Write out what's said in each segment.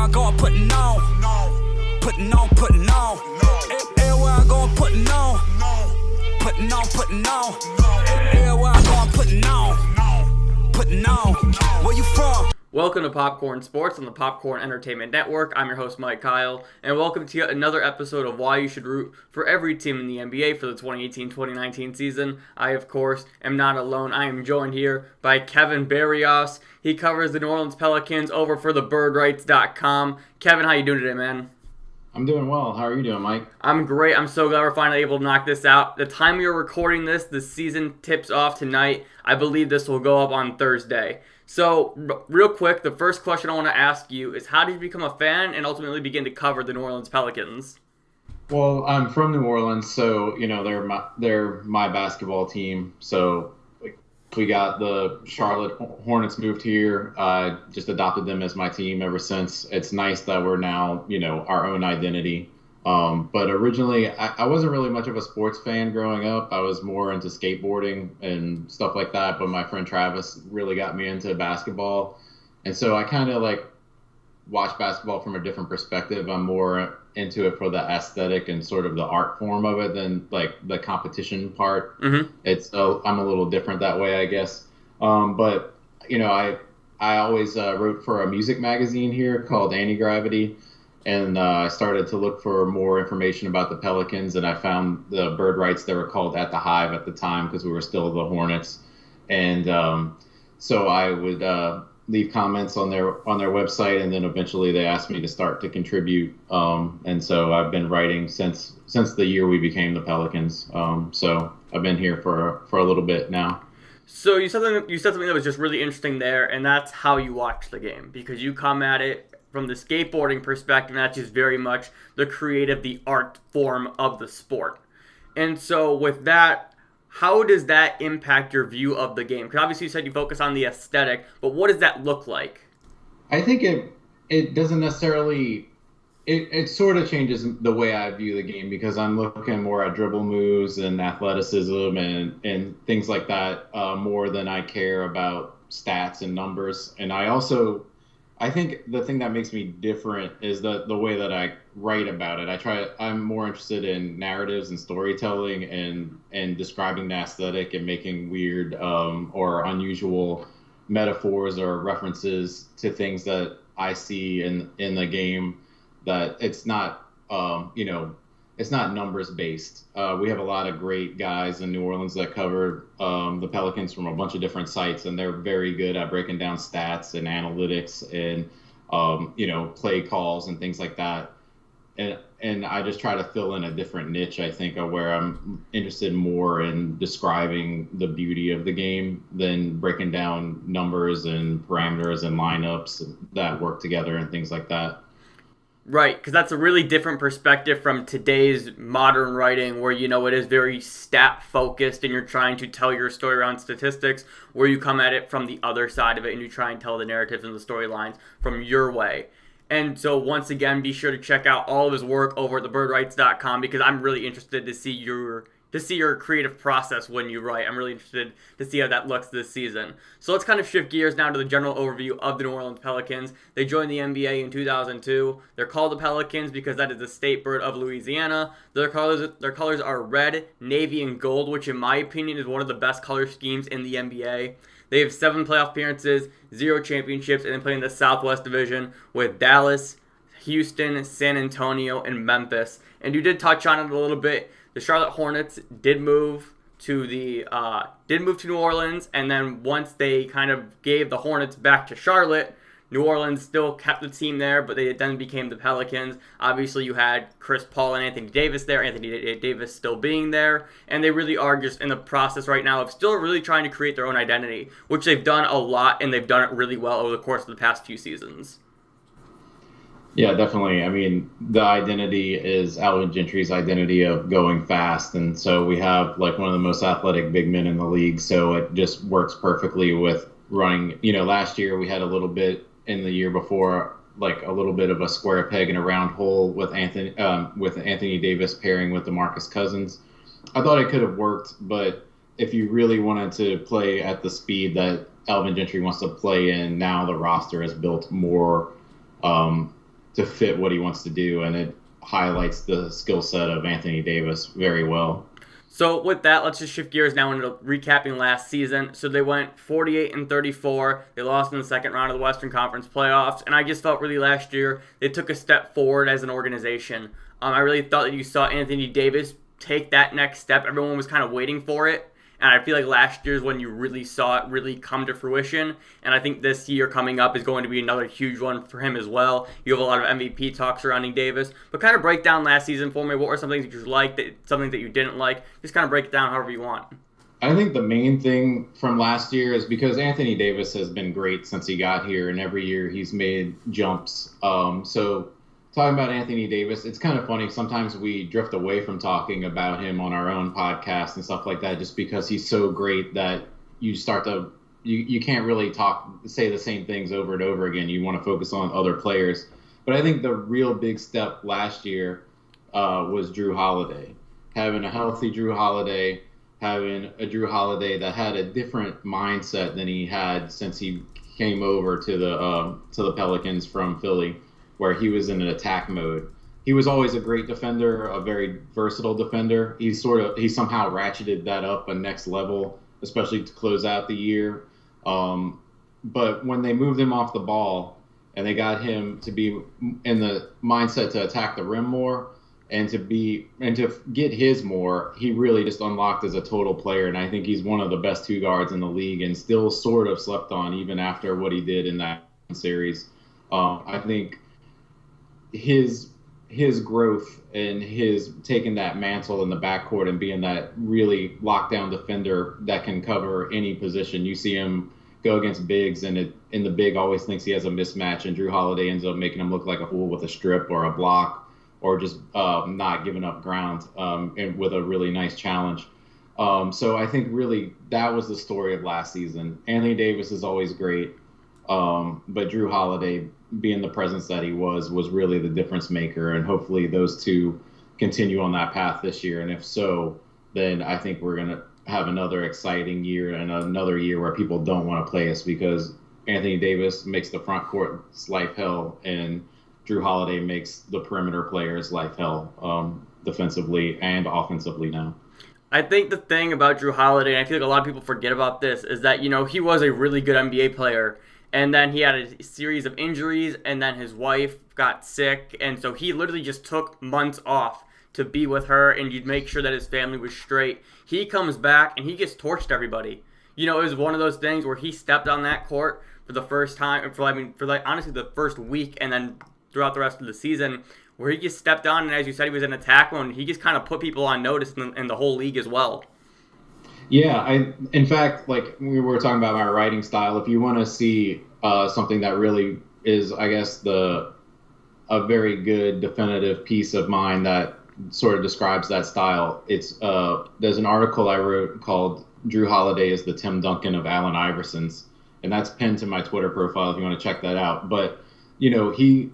I go, I'm putting on. Putting on, putting on. Everywhere I go, I'm putting on. Putting on, putting on. Everywhere I go, I'm putting on. Putting on. Where you from? Welcome to Popcorn Sports on the Popcorn Entertainment Network. I'm your host, Mike Kyle, and welcome to yet another episode of Why You Should Root for Every Team in the NBA for the 2018-2019 season. I, of course, am not alone. I am joined here by Kevin Barrios. He covers the New Orleans Pelicans over for the birdrights.com. Kevin, how you doing today, man? I'm doing well. How are you doing, Mike? I'm great. I'm so glad we're finally able to knock this out. The time we are recording this, the season tips off tonight. I believe this will go up on Thursday. So, real quick, the first question I want to ask you is how did you become a fan and ultimately begin to cover the New Orleans Pelicans? Well, I'm from New Orleans, so they're my basketball team. So we got the Charlotte Hornets moved here. Just adopted them as my team ever since. It's nice that we're now our own identity. But originally, I wasn't really much of a sports fan growing up. I was more into skateboarding and stuff like that. But my friend Travis really got me into basketball. And so I kind of watch basketball from a different perspective. I'm more into it for the aesthetic and sort of the art form of it than the competition part. Mm-hmm. I'm a little different that way, I guess. But I always wrote for a music magazine here called Anti-Gravity. And I started to look for more information about the Pelicans, and I found the bird rights. They were called At the Hive at the time because we were still the Hornets. And so I would leave comments on their website, and then eventually they asked me to start to contribute. And so I've been writing since the year we became the Pelicans. So I've been here for a little bit now. So you said something that was just really interesting there, and that's how you watch the game, because you come at it from the skateboarding perspective, that's just very much the creative, the art form of the sport. And so with that, how does that impact your view of the game? Because obviously you said you focus on the aesthetic, but what does that look like? I think it doesn't necessarily... It sort of changes the way I view the game because I'm looking more at dribble moves and athleticism and things like that more than I care about stats and numbers. And I think the thing that makes me different is the way that I write about it. I'm more interested in narratives and storytelling and describing the aesthetic and making weird or unusual metaphors or references to things that I see in the game, that it's not it's not numbers based. We have a lot of great guys in New Orleans that cover the Pelicans from a bunch of different sites, and they're very good at breaking down stats and analytics and play calls and things like that. And I just try to fill in a different niche, I think, of where I'm interested more in describing the beauty of the game than breaking down numbers and parameters and lineups that work together and things like that. Right, because that's a really different perspective from today's modern writing where, it is very stat-focused and you're trying to tell your story around statistics, where you come at it from the other side of it and you try and tell the narratives and the storylines from your way. And so, once again, be sure to check out all of his work over at thebirdrights.com because I'm really interested to see your creative process when you write. I'm really interested to see how that looks this season. So let's kind of shift gears now to the general overview of the New Orleans Pelicans. They joined the NBA in 2002. They're called the Pelicans because that is the state bird of Louisiana. Their colors are red, navy, and gold, which in my opinion is one of the best color schemes in the NBA. They have 7 playoff appearances, 0 championships, and they play in the Southwest Division with Dallas, Houston, San Antonio, and Memphis. And you did touch on it a little bit. The Charlotte Hornets did move to New Orleans, and then once they kind of gave the Hornets back to Charlotte, New Orleans still kept the team there, but they then became the Pelicans. Obviously, you had Chris Paul and Anthony Davis there, Anthony Davis still being there, and they really are just in the process right now of still really trying to create their own identity, which they've done a lot, and they've done it really well over the course of the past few seasons. Yeah, definitely. I mean, the identity is Alvin Gentry's identity of going fast. And so we have one of the most athletic big men in the league. So it just works perfectly with running. Last year we had a little bit in the year before, a little bit of a square peg in a round hole with Anthony Davis pairing with DeMarcus Cousins. I thought it could have worked, but if you really wanted to play at the speed that Alvin Gentry wants to play in, now the roster is built more to fit what he wants to do, and it highlights the skill set of Anthony Davis very well. So with that, let's just shift gears now into recapping last season. So they went 48-34. They lost in the second round of the Western Conference playoffs, and I just felt really last year they took a step forward as an organization. I really thought that you saw Anthony Davis take that next step. Everyone was kind of waiting for it. And I feel like last year is when you really saw it really come to fruition. And I think this year coming up is going to be another huge one for him as well. You have a lot of MVP talk surrounding Davis. But kind of break down last season for me. What were some things that you liked, something that you didn't like? Just kind of break it down however you want. I think the main thing from last year is because Anthony Davis has been great since he got here. And every year he's made jumps. So talking about Anthony Davis, it's kind of funny. Sometimes we drift away from talking about him on our own podcast and stuff like that, just because he's so great that you start to you can't really say the same things over and over again. You want to focus on other players. But I think the real big step last year was Jrue Holiday. Having a healthy Jrue Holiday, having a Jrue Holiday that had a different mindset than he had since he came over to the Pelicans from Philly, where he was in an attack mode. He was always a great defender, a very versatile defender. He somehow ratcheted that up a next level, especially to close out the year. But when they moved him off the ball and they got him to be in the mindset to attack the rim more and to get his more, he really just unlocked as a total player. And I think he's one of the best two guards in the league and still sort of slept on even after what he did in that series. I think his growth and his taking that mantle in the backcourt and being that really lockdown defender that can cover any position. You see him go against bigs, and the big always thinks he has a mismatch, and Jrue Holiday ends up making him look like a fool with a strip or a block or just not giving up ground and with a really nice challenge. So I think really that was the story of last season. Anthony Davis is always great, but Jrue Holiday, being the presence that he was really the difference maker, and hopefully those two continue on that path this year. And if so, then I think we're going to have another exciting year and another year where people don't want to play us, because Anthony Davis makes the front court's life hell and Jrue Holiday makes the perimeter players' life hell, defensively and offensively now. I think the thing about Jrue Holiday, and I feel like a lot of people forget about this, is that, he was a really good NBA player. And then he had a series of injuries, and then his wife got sick, and so he literally just took months off to be with her, and you'd make sure that his family was straight. He comes back, and he just torched everybody. It was one of those things where he stepped on that court for the first time, honestly the first week, and then throughout the rest of the season, where he just stepped on, and as you said, he was in attack mode, and he just kind of put people on notice in the whole league as well. Yeah, in fact, like we were talking about my writing style, if you want to see something that really is, I guess, a very good definitive piece of mine that sort of describes that style, it's there's an article I wrote called "Jrue Holiday is the Tim Duncan of Allen Iverson's," and that's pinned to my Twitter profile if you want to check that out. But he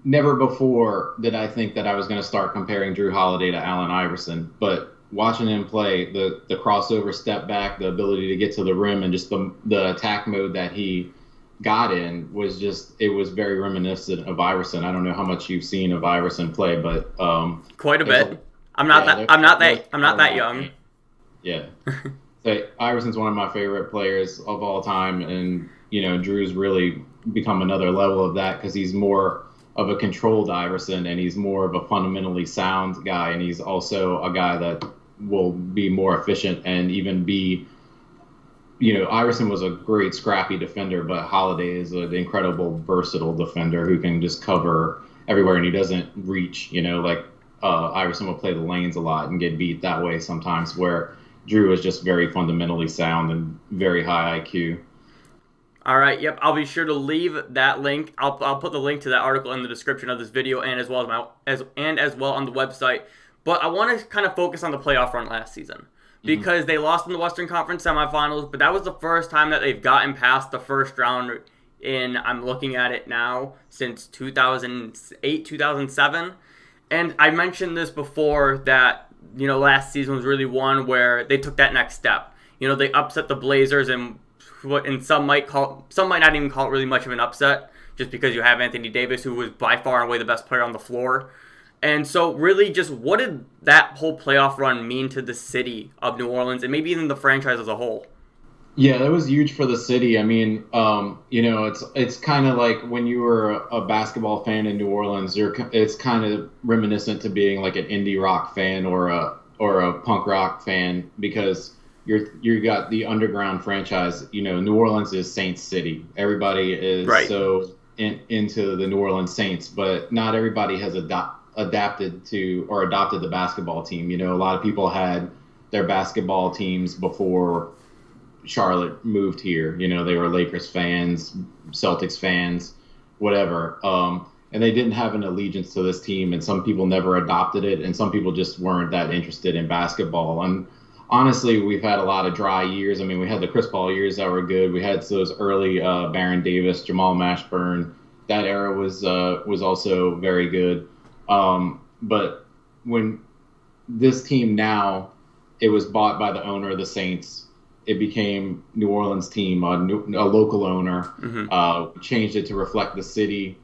never before did I think that I was going to start comparing Jrue Holiday to Allen Iverson, but watching him play, the crossover step back, the ability to get to the rim, and just the attack mode that he got in was very reminiscent of Iverson. I don't know how much you've seen of Iverson play, but quite a bit. I'm not that young. Yeah. So Iverson's one of my favorite players of all time, and Jrue's really become another level of that because he's more of a controlled Iverson, and he's more of a fundamentally sound guy, and he's also a guy that will be more efficient and even be, Iverson was a great scrappy defender, but Holiday is an incredible versatile defender who can just cover everywhere, and he doesn't reach, Iverson will play the lanes a lot and get beat that way sometimes, where Jrue is just very fundamentally sound and very high IQ. All right, yep, I'll be sure to leave that link. I'll put the link to that article in the description of this video and as well on the website. But I want to kind of focus on the playoff run last season because they lost in the Western Conference semifinals, but that was the first time that they've gotten past the first round I'm looking at it now, since 2008, 2007. And I mentioned this before that, last season was really one where they took that next step. They upset the Blazers and some might not even call it really much of an upset. just because you have Anthony Davis, who was by far and away the best player on the floor. And so really just what did that whole playoff run mean to the city of New Orleans and maybe even the franchise as a whole? Yeah, that was huge for the city. I mean, it's kind of like when you were a basketball fan in New Orleans, it's kind of reminiscent to being like an indie rock fan or a punk rock fan, because you got the underground franchise. New Orleans is Saints City. Everybody is so into the New Orleans Saints, but not everybody has adapted to or adopted the basketball team. A lot of people had their basketball teams before Charlotte moved here. They were Lakers fans, Celtics fans, whatever. And they didn't have an allegiance to this team, and some people never adopted it, and some people just weren't that interested in basketball. And honestly, we've had a lot of dry years. I mean, we had the Chris Paul years that were good. We had those early Baron Davis, Jamal Mashburn. That era was also very good. But when this team now, it was bought by the owner of the Saints. It became New Orleans team, a local owner. Mm-hmm. Changed it to reflect the city.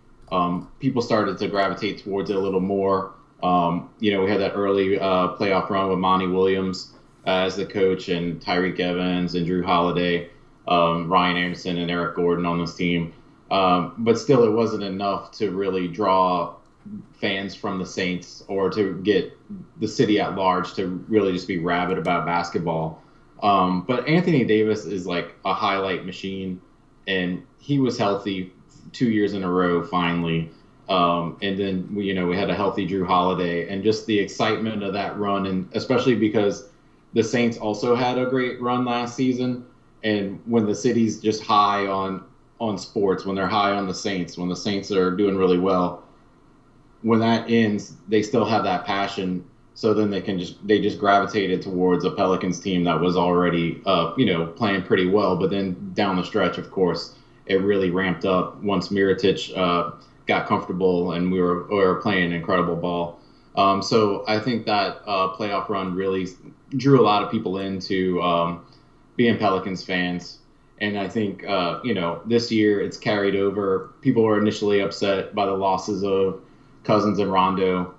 People started to gravitate towards it a little more. We had that early playoff run with Monty Williams as the coach, and Tyreek Evans and Jrue Holiday, Ryan Anderson and Eric Gordon on this team. But still, it wasn't enough to really draw fans from the Saints or to get the city at large to really just be rabid about basketball. But Anthony Davis is like a highlight machine, and he was healthy 2 years in a row finally. And then we had a healthy Jrue Holiday, and just the excitement of that run, and especially because the Saints also had a great run last season. And when the city's just high on sports, when they're high on the Saints, when the Saints are doing really well, when that ends, they still have that passion. So then they just gravitated towards a Pelicans team that was already, playing pretty well. But then down the stretch, of course, it really ramped up once Mirotic got comfortable and we were playing incredible ball. So I think that playoff run really drew a lot of people into being Pelicans fans. And I think, this year it's carried over. People were initially upset by the losses of Cousins and Rondo.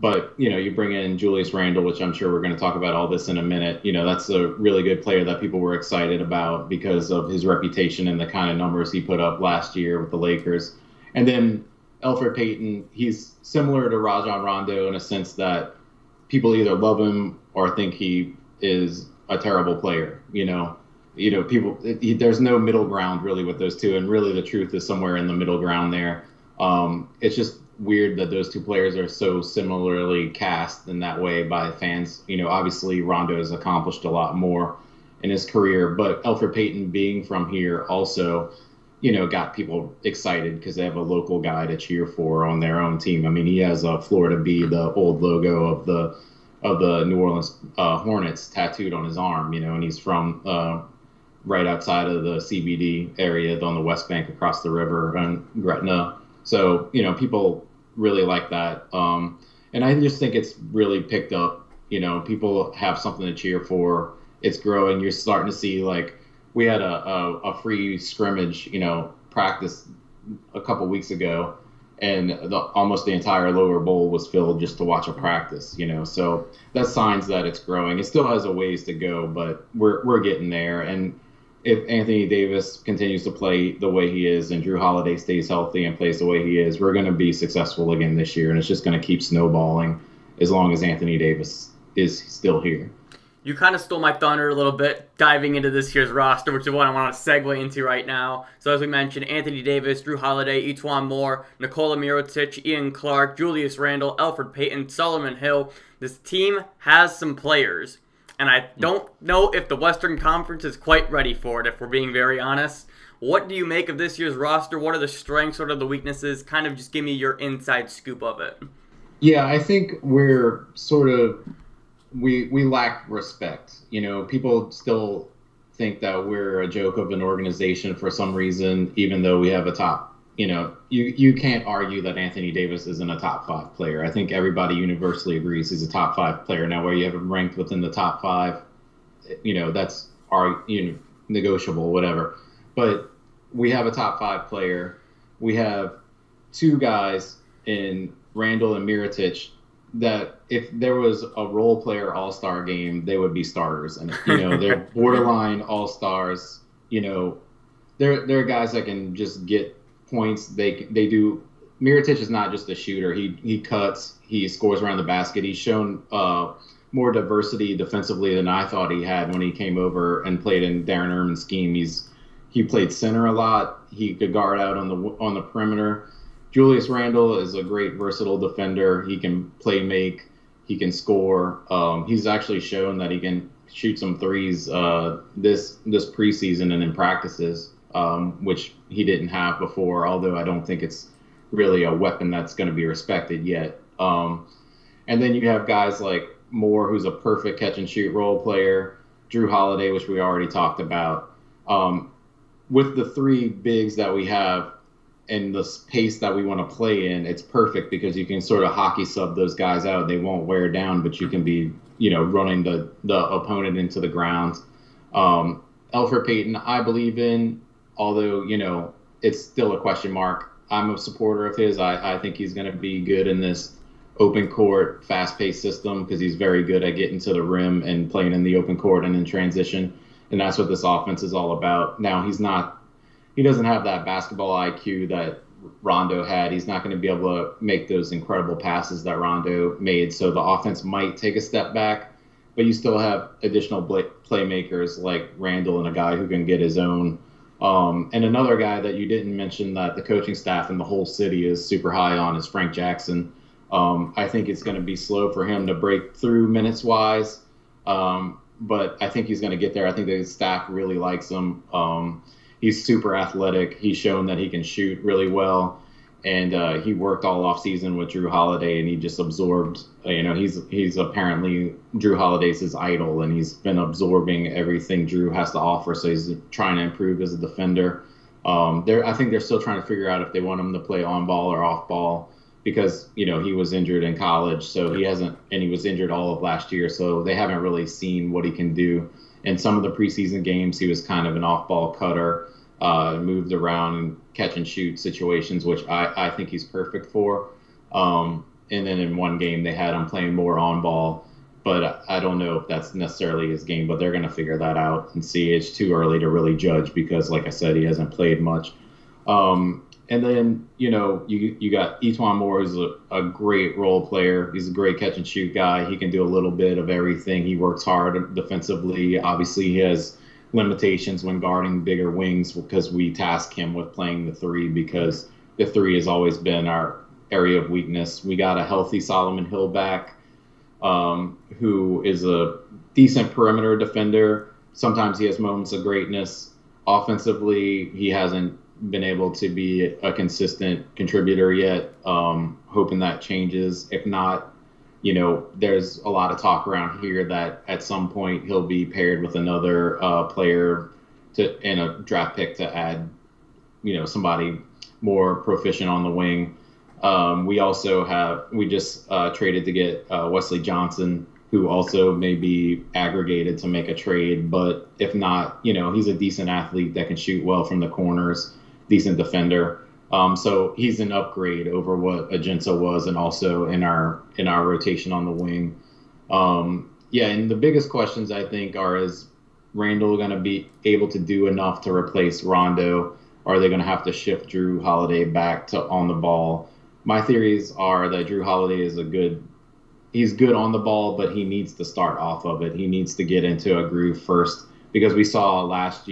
But, you bring in Julius Randle, which I'm sure we're going to talk about all this in a minute. That's a really good player that people were excited about because of his reputation and the kind of numbers he put up last year with the Lakers. And then Elfrid Payton, he's similar to Rajon Rondo in a sense that people either love him or think he is a terrible player. There's no middle ground really with those two. And really the truth is somewhere in the middle ground there. It's just weird that those two players are so similarly cast in that way by fans. Obviously Rondo has accomplished a lot more in his career, but Elfrid Payton being from here also, got people excited because they have a local guy to cheer for on their own team. I mean, he has a Florida Bee, the old logo of the New Orleans Hornets tattooed on his arm, and he's from right outside of the CBD area on the West Bank across the river and Gretna. So, people really like that. And I just think it's really picked up. People have something to cheer for. It's growing. You're starting to see, like, we had a free scrimmage, practice a couple weeks ago, and almost the entire lower bowl was filled just to watch a practice, So that's signs that it's growing. It still has a ways to go, but we're getting there. And if Anthony Davis continues to play the way he is and Jrue Holiday stays healthy and plays the way he is, we're going to be successful again this year. And it's just going to keep snowballing as long as Anthony Davis is still here. You kind of stole my thunder a little bit diving into this year's roster, which is what I want to segue into right now. So as we mentioned, Anthony Davis, Jrue Holiday, Etuan Moore, Nikola Mirotic, Ian Clark, Julius Randle, Elfrid Payton, Solomon Hill. This team has some players. And I don't know if the Western Conference is quite ready for it, if we're being very honest. What do you make of this year's roster? What are the strengths? What are the weaknesses? Kind of just give me your inside scoop of it. Yeah, I think we're sort of we lack respect. People still think that we're a joke of an organization for some reason, even though we have a top. You can't argue that Anthony Davis isn't a top 5 player. I think everybody universally agrees he's a top 5 player. Now, where you have him ranked within the top 5, that's negotiable, whatever. But we have a top 5 player. we have two guys in Randall and Mirotic that if there was a role player all-star game, they would be starters. And, they're borderline all-stars. They're guys that can just get points. They do. Mirotic is not just a shooter. He cuts. He scores around the basket. He's shown more diversity defensively than I thought he had when he came over and played in Darren Erman's scheme. He played center a lot. He could guard out on the perimeter. Julius Randle is a great versatile defender. He can play make. He can score. He's actually shown that he can shoot some threes this preseason and in practices, which he didn't have before, although I don't think it's really a weapon that's going to be respected yet. And then you have guys like Moore, who's a perfect catch-and-shoot role player, Jrue Holiday, which we already talked about. With the three bigs that we have and the pace that we want to play in, it's perfect because you can sort of hockey sub those guys out. They won't wear down, but you can be, running the opponent into the ground. Elfrid Payton, I believe in, although, it's still a question mark. I'm a supporter of his. I think he's going to be good in this open court, fast-paced system because he's very good at getting to the rim and playing in the open court and in transition. And that's what this offense is all about. Now, he doesn't have that basketball IQ that Rondo had. He's not going to be able to make those incredible passes that Rondo made. So the offense might take a step back, but you still have additional playmakers like Randall and a guy who can get his own. And another guy that you didn't mention that the coaching staff and the whole city is super high on is Frank Jackson. I think it's going to be slow for him to break through minutes-wise, but I think he's going to get there. I think the staff really likes him. He's super athletic. He's shown that he can shoot really well, and he worked all off season with Jrue Holiday, and he just absorbed. He's apparently Jrue Holiday's his idol, and he's been absorbing everything Jrue has to offer. So he's trying to improve as a defender. I think they're still trying to figure out if they want him to play on ball or off ball because he was injured in college, so he hasn't, and he was injured all of last year, so they haven't really seen what he can do. In some of the preseason games, he was kind of an off-ball cutter, moved around and catch and shoot situations, which I think he's perfect for. And then in one game, they had him playing more on ball, but I don't know if that's necessarily his game, but they're going to figure that out and see. It's too early to really judge because, like I said, he hasn't played much. And then, you got Etuan Moore, who's a great role player. He's a great catch-and-shoot guy. He can do a little bit of everything. He works hard defensively. Obviously, he has limitations when guarding bigger wings because we task him with playing the three because the three has always been our area of weakness. We got a healthy Solomon Hill back who is a decent perimeter defender. Sometimes he has moments of greatness. Offensively, he hasn't been able to be a consistent contributor yet. Hoping that changes. If not, there's a lot of talk around here that at some point he'll be paired with another player in a draft pick to add, somebody more proficient on the wing. We just traded to get Wesley Johnson, who also may be aggregated to make a trade. But if not, he's a decent athlete that can shoot well from the corners. Decent defender. So he's an upgrade over what Agenta was and also in our rotation on the wing. And the biggest questions I think are, is Randall going to be able to do enough to replace Rondo? Or are they going to have to shift Jrue Holiday back to on the ball? My theories are that Jrue Holiday is he's good on the ball, but he needs to start off of it. He needs to get into a groove first because we saw last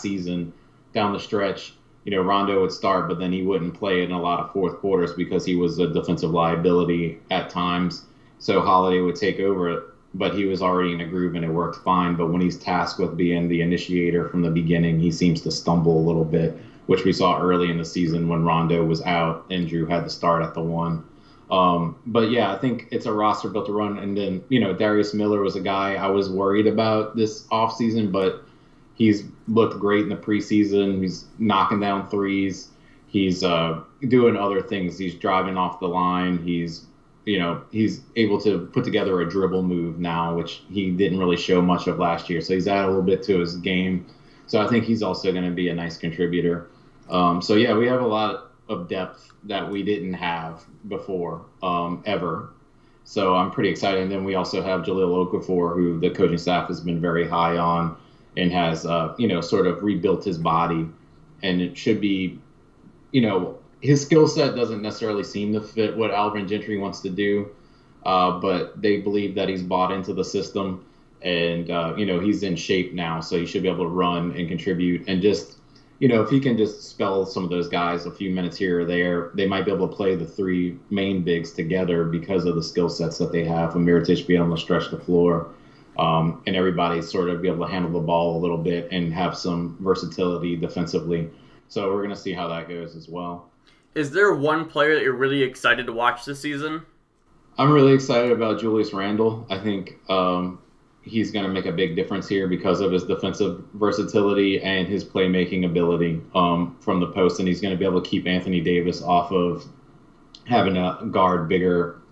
season down the stretch, Rondo would start, but then he wouldn't play in a lot of fourth quarters because he was a defensive liability at times. So Holiday would take over, but he was already in a groove and it worked fine. But when he's tasked with being the initiator from the beginning, he seems to stumble a little bit, which we saw early in the season when Rondo was out and Jrue had to start at the one. But yeah, I think it's a roster built to run. And then, Darius Miller was a guy I was worried about this offseason, but he's looked great in the preseason. He's knocking down threes. He's doing other things. He's driving off the line. He's able to put together a dribble move now, which he didn't really show much of last year. So he's added a little bit to his game. So I think he's also going to be a nice contributor. We have a lot of depth that we didn't have before, ever. So I'm pretty excited. And then we also have Jahlil Okafor, who the coaching staff has been very high on and has, sort of rebuilt his body. And it should be, his skill set doesn't necessarily seem to fit what Alvin Gentry wants to do, but they believe that he's bought into the system. And, he's in shape now, so he should be able to run and contribute. And just, if he can just spell some of those guys a few minutes here or there, they might be able to play the three main bigs together because of the skill sets that they have. And Mirotic being able to stretch the floor, and everybody sort of be able to handle the ball a little bit and have some versatility defensively. So we're going to see how that goes as well. Is there one player that you're really excited to watch this season? I'm really excited about Julius Randle. I think he's going to make a big difference here because of his defensive versatility and his playmaking ability from the post. And he's going to be able to keep Anthony Davis off of having to guard bigger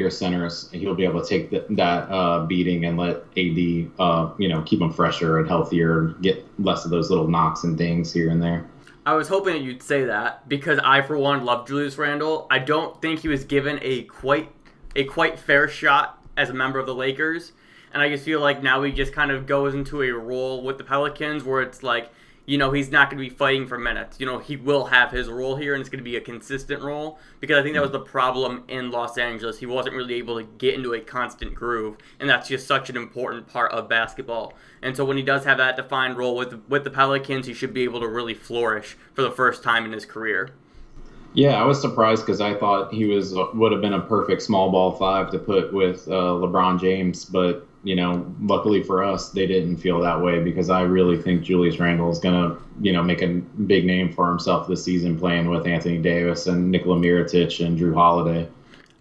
centers. He'll be able to take that beating and let AD, keep him fresher and healthier and get less of those little knocks and dings here and there. I was hoping that you'd say that because I, for one, love Julius Randle. I don't think he was given a quite fair shot as a member of the Lakers. And I just feel like now he just kind of goes into a role with the Pelicans where it's like, he's not going to be fighting for minutes. He will have his role here, and it's going to be a consistent role because I think that was the problem in Los Angeles. He wasn't really able to get into a constant groove, and that's just such an important part of basketball. And so when he does have that defined role with the Pelicans, he should be able to really flourish for the first time in his career. Yeah, I was surprised because I thought he would have been a perfect small ball five to put with LeBron James, but luckily for us, they didn't feel that way because I really think Julius Randle is going to, make a big name for himself this season playing with Anthony Davis and Nikola Mirotic and Jrue Holiday.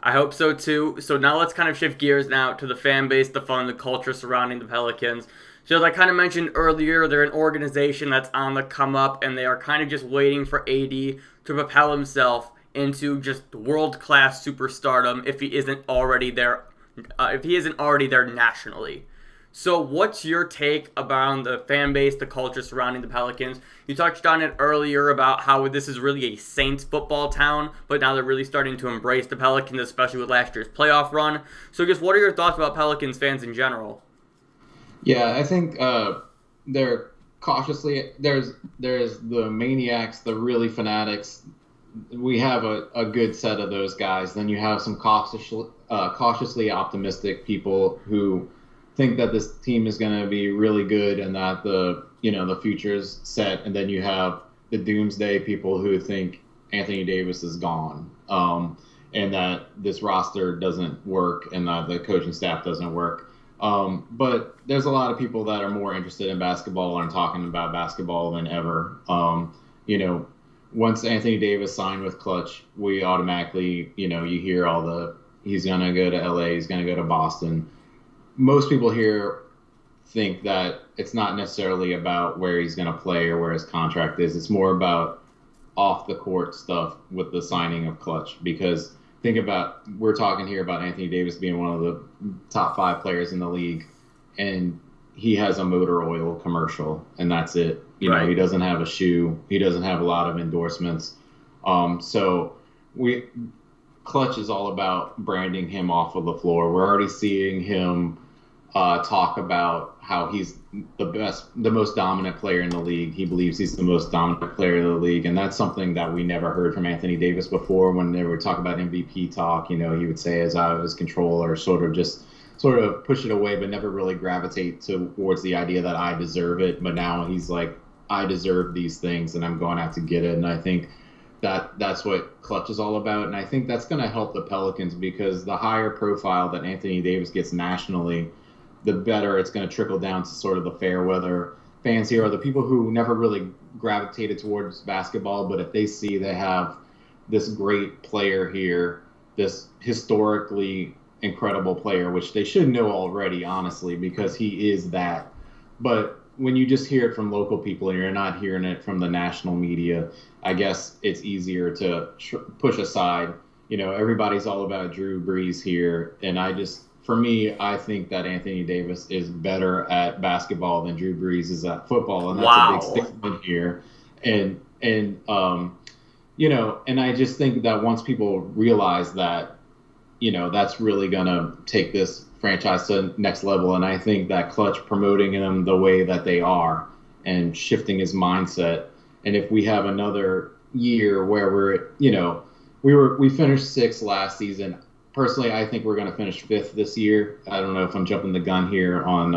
I hope so too. So now let's kind of shift gears now to the fan base, the fun, the culture surrounding the Pelicans. So as I kind of mentioned earlier, they're an organization that's on the come up, and they are kind of just waiting for AD to propel himself into just world-class superstardom if he isn't already there. Nationally. So what's your take about the fan base, the culture surrounding the Pelicans? You touched on it earlier about how this is really a Saints football town, but now they're really starting to embrace the Pelicans, especially with last year's playoff run. So just what are your thoughts about Pelicans fans in general? Yeah, I think they're cautiously, there's the maniacs, the really fanatics. We have a good set of those guys. Then you have some cautiously optimistic people who think that this team is going to be really good and that the future's set. And then you have the doomsday people who think Anthony Davis is gone, and that this roster doesn't work and that the coaching staff doesn't work. But there's a lot of people that are more interested in basketball and talking about basketball than ever. Once Anthony Davis signed with Clutch, we automatically, you hear he's going to go to LA, he's going to go to Boston. Most people here think that it's not necessarily about where he's going to play or where his contract is. It's more about off the court stuff with the signing of Clutch, because we're talking here about Anthony Davis being one of the top 5 players in the league, and he has a motor oil commercial, and that's it. He doesn't have a shoe. He doesn't have a lot of endorsements. So Clutch is all about branding him off of the floor. We're already seeing him talk about how he's the most dominant player in the league. He believes he's the most dominant player in the league, and that's something that we never heard from Anthony Davis before. When they were talking about MVP talk, he would say it's out of his control, or sort of push it away, but never really gravitate towards the idea that I deserve it. But now he's like, I deserve these things, and I'm going out to get it. And I think that's what Clutch is all about. And I think that's going to help the Pelicans, because the higher profile that Anthony Davis gets nationally, the better it's going to trickle down to sort of the fair weather fans here, are the people who never really gravitated towards basketball. But if they see they have this great player here, this historically incredible player, which they should know already, honestly, because he is that. But when you just hear it from local people and you're not hearing it from the national media, I guess it's easier to push aside. Everybody's all about Drew Brees here. And for me, I think that Anthony Davis is better at basketball than Drew Brees is at football. And that's a big statement here. And And I just think that once people realize that, that's really going to take this franchise to the next level. And I think that Clutch promoting him the way that they are and shifting his mindset. And if we have another year where we finished sixth last season. Personally, I think we're going to finish fifth this year. I don't know if I'm jumping the gun here on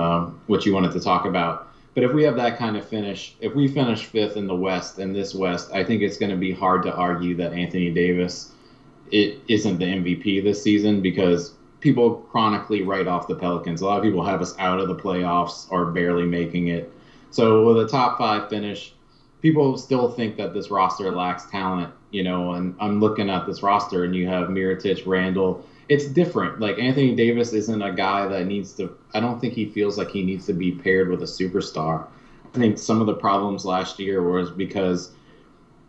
what you wanted to talk about. But if we have that kind of finish, if we finish fifth in the West, in this West, I think it's going to be hard to argue that Anthony Davis isn't the MVP this season, because people chronically write off the Pelicans. A lot of people have us out of the playoffs or barely making it. So with a top 5 finish, people still think that this roster lacks talent, and I'm looking at this roster and you have Mirotic, Randall. It's different. Like, Anthony Davis isn't a guy that I don't think he feels like he needs to be paired with a superstar. I think some of the problems last year was because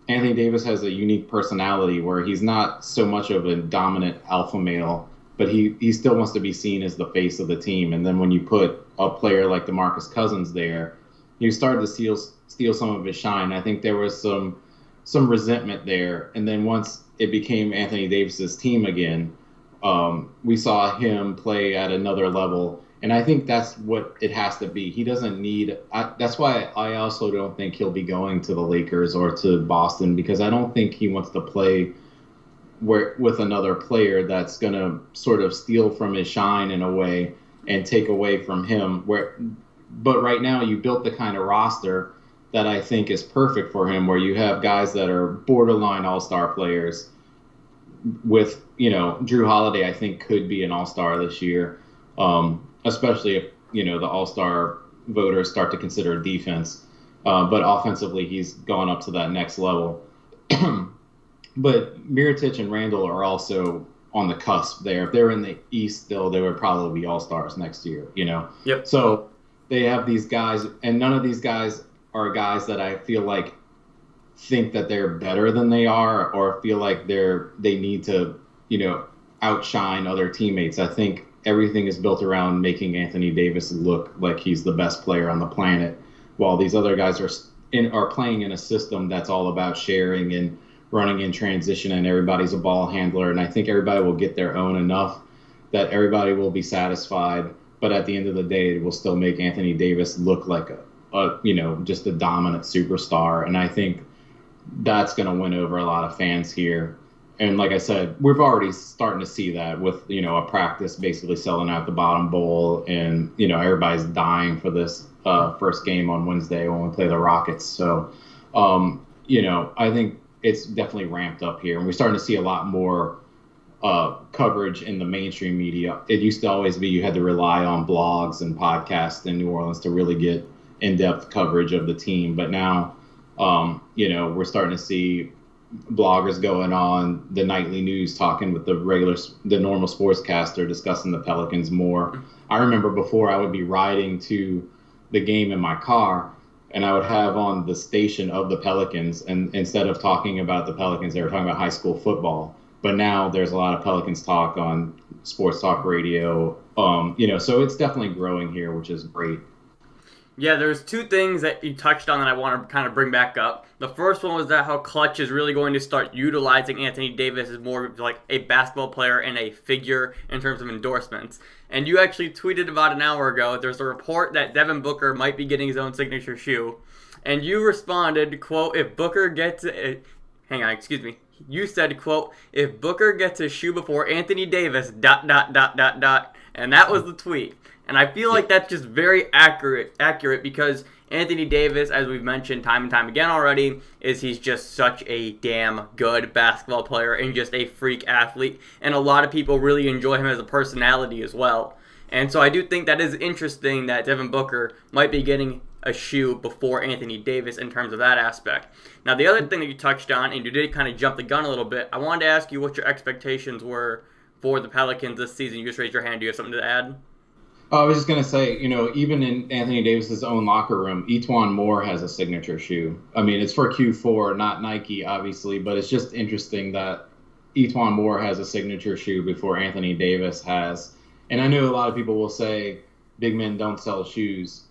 Anthony Davis has a unique personality where he's not so much of a dominant alpha male, but he still wants to be seen as the face of the team. And then when you put a player like DeMarcus Cousins there, you started to steal some of his shine. I think there was some resentment there. And then once it became Anthony Davis's team again, we saw him play at another level. And I think that's what it has to be. He doesn't need that's why I also don't think he'll be going to the Lakers or to Boston, because I don't think he wants to play with another player that's going to sort of steal from his shine in a way and take away from him. But right now you built the kind of roster that I think is perfect for him, where you have guys that are borderline all-star players with, Jrue Holiday, I think, could be an all-star this year, especially if, the all-star voters start to consider defense. But offensively, he's gone up to that next level. But Mirotic and Randall are also on the cusp there. If they're in the East still, they would probably be all-stars next year, Yep. So they have these guys, and none of these guys are guys that I feel like think that they're better than they are, or feel like they need to, outshine other teammates. I think everything is built around making Anthony Davis look like he's the best player on the planet, while these other guys are playing in a system that's all about sharing and running in transition, and everybody's a ball handler. And I think everybody will get their own enough that everybody will be satisfied. But at the end of the day, it will still make Anthony Davis look like just a dominant superstar. And I think that's going to win over a lot of fans here. And like I said, we're already starting to see that with, a practice basically selling out the bottom bowl, and, everybody's dying for this first game on Wednesday when we play the Rockets. So, I think it's definitely ramped up here, and we're starting to see a lot more coverage in the mainstream media. It used to always be you had to rely on blogs and podcasts in New Orleans to really get in-depth coverage of the team. But now, we're starting to see bloggers going on the nightly news talking with the normal sportscaster discussing the Pelicans more. I remember before I would be riding to the game in my car, and I would have on the station of the Pelicans, and instead of talking about the Pelicans, they were talking about high school football. But now there's a lot of Pelicans talk on sports talk radio, so it's definitely growing here, which is great. Yeah, there's two things that you touched on that I want to kind of bring back up. The first one was that how Clutch is really going to start utilizing Anthony Davis as more of like a basketball player and a figure in terms of endorsements. And you actually tweeted about an hour ago, there's a report that Devin Booker might be getting his own signature shoe. And you responded, quote, if Booker gets a... Hang on, excuse me. You said, quote, if Booker gets a shoe before Anthony Davis, ... And that was the tweet. And I feel like that's just very accurate because Anthony Davis, as we've mentioned time and time again already, he's just such a damn good basketball player and just a freak athlete. And a lot of people really enjoy him as a personality as well. And so I do think that is interesting that Devin Booker might be getting a shoe before Anthony Davis in terms of that aspect. Now, the other thing that you touched on, and you did kind of jump the gun a little bit, I wanted to ask you what your expectations were for the Pelicans this season. You just raised your hand. Do you have something to add? I was just going to say, even in Anthony Davis's own locker room, Etuan Moore has a signature shoe. I mean, it's for Q4, not Nike, obviously, but it's just interesting that Etuan Moore has a signature shoe before Anthony Davis has. And I know a lot of people will say big men don't sell shoes,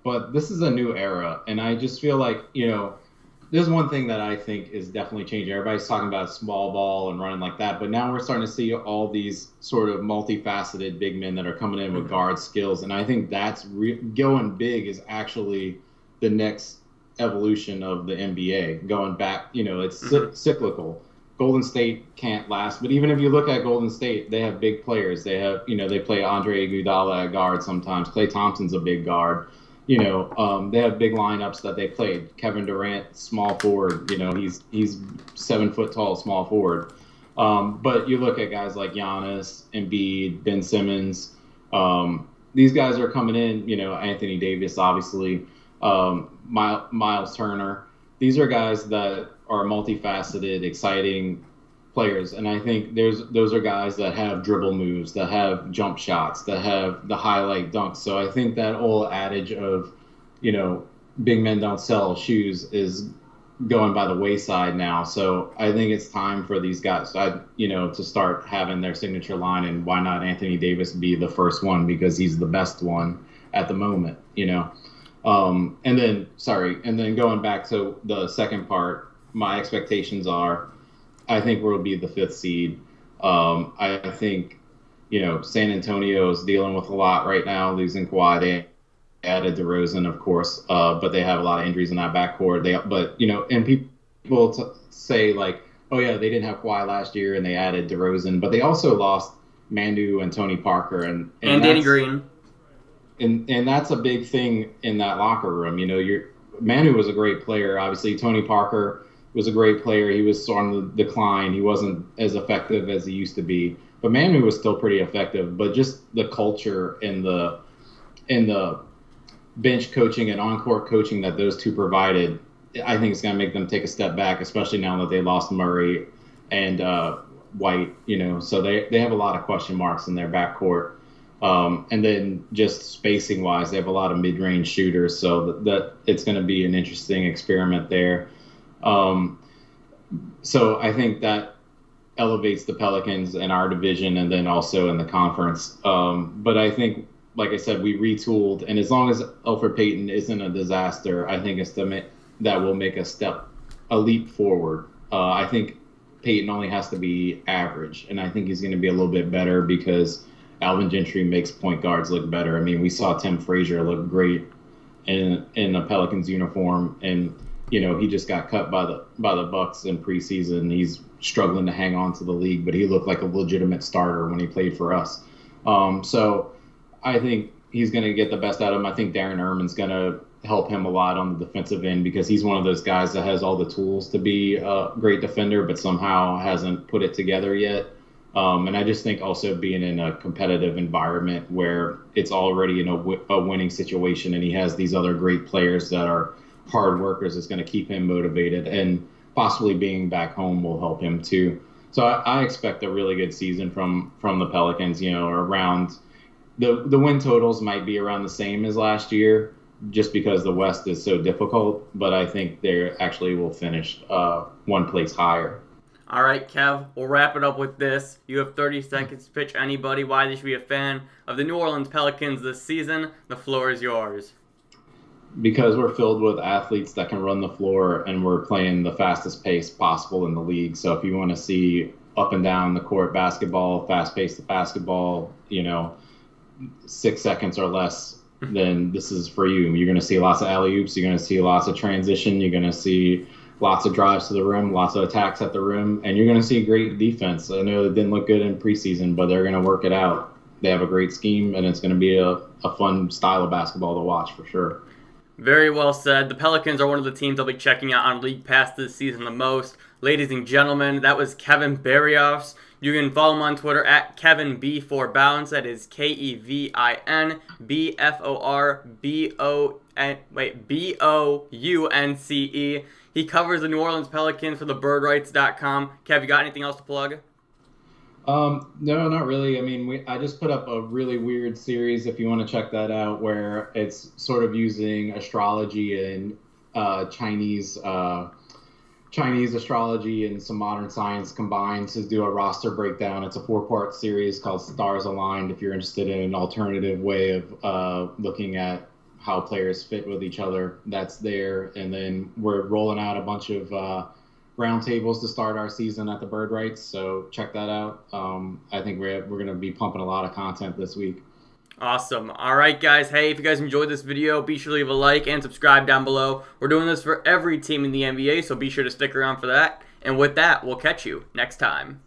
but this is a new era. And I just feel like, there's one thing that I think is definitely changing. Everybody's talking about small ball and running like that, but now we're starting to see all these sort of multifaceted big men that are coming in with guard skills, and I think that's going big is actually the next evolution of the NBA. Going back, it's cyclical. Golden State can't last, but even if you look at Golden State, they have big players. They have, they play Andre Iguodala at guard sometimes. Klay Thompson's a big guard. They have big lineups that they played. Kevin Durant, small forward. He's 7 foot tall, small forward. But you look at guys like Giannis, Embiid, Ben Simmons. These guys are coming in. Anthony Davis, obviously, Miles Turner. These are guys that are multifaceted, exciting players, and I think those are guys that have dribble moves, that have jump shots, that have the highlight dunks. So I think that old adage of, big men don't sell shoes is going by the wayside now. So I think it's time for these guys, to start having their signature line, and why not Anthony Davis be the first one, because he's the best one at the moment, And then going back to the second part, my expectations are, I think we'll be the 5th seed. I think, San Antonio is dealing with a lot right now, losing Kawhi. They added DeRozan, of course, but they have a lot of injuries in that backcourt. And people say like, oh yeah, they didn't have Kawhi last year and they added DeRozan, but they also lost Manu and Tony Parker and Danny Green. And that's a big thing in that locker room. Manu was a great player. Obviously, Tony Parker was a great player. He was on the decline. He wasn't as effective as he used to be. But Manu was still pretty effective. But just the culture and the bench coaching and on-court coaching that those two provided, I think it's going to make them take a step back, especially now that they lost Murray and White. So they have a lot of question marks in their backcourt. And then just spacing-wise, they have a lot of mid-range shooters, so that it's going to be an interesting experiment there. So I think that elevates the Pelicans in our division and then also in the conference. But I think, like I said, we retooled, and as long as Elfrid Payton isn't a disaster, I think that will make a leap forward. I think Payton only has to be average, and I think he's going to be a little bit better because Alvin Gentry makes point guards look better. I mean, we saw Tim Frazier look great in a Pelicans uniform, and he just got cut by the Bucks in preseason. He's struggling to hang on to the league, but he looked like a legitimate starter when he played for us. So I think he's going to get the best out of him. I think Darren Erman's going to help him a lot on the defensive end because he's one of those guys that has all the tools to be a great defender, but somehow hasn't put it together yet. And I just think also being in a competitive environment where it's already in a winning situation and he has these other great players that are hard workers is going to keep him motivated, and possibly being back home will help him too. So I expect a really good season from the Pelicans, around the win totals might be around the same as last year just because the West is so difficult, but I think they actually will finish one place higher. All right, Kev, we'll wrap it up with this. You have 30 seconds to pitch anybody why they should be a fan of the New Orleans Pelicans this season. The floor is yours. Because we're filled with athletes that can run the floor, and we're playing the fastest pace possible in the league. So if you want to see up and down the court basketball, fast-paced basketball, 6 seconds or less, then this is for you. You're going to see lots of alley-oops. You're going to see lots of transition. You're going to see lots of drives to the rim, lots of attacks at the rim, and you're going to see great defense. I know it didn't look good in preseason, but they're going to work it out. They have a great scheme, and it's going to be a fun style of basketball to watch for sure. Very well said. The Pelicans are one of the teams I'll be checking out on League Pass this season the most. Ladies and gentlemen, that was Kevin Barrios. You can follow him on Twitter at KevinB4Bounce. That is KevinB4Bounce. He covers the New Orleans Pelicans for thebirdrights.com. Kev, you got anything else to plug? No, not really. I mean, I just put up a really weird series, if you want to check that out, where it's sort of using astrology and Chinese astrology and some modern science combined to do a roster breakdown. It's a 4-part series called Stars Aligned, if you're interested in an alternative way of looking at how players fit with each other. That's there. And then we're rolling out a bunch of roundtables to start our season at the Bird Rights. So check that out. I think we're going to be pumping a lot of content this week. Awesome. All right, guys. Hey, if you guys enjoyed this video, be sure to leave a like and subscribe down below. We're doing this for every team in the NBA, so be sure to stick around for that. And with that, we'll catch you next time.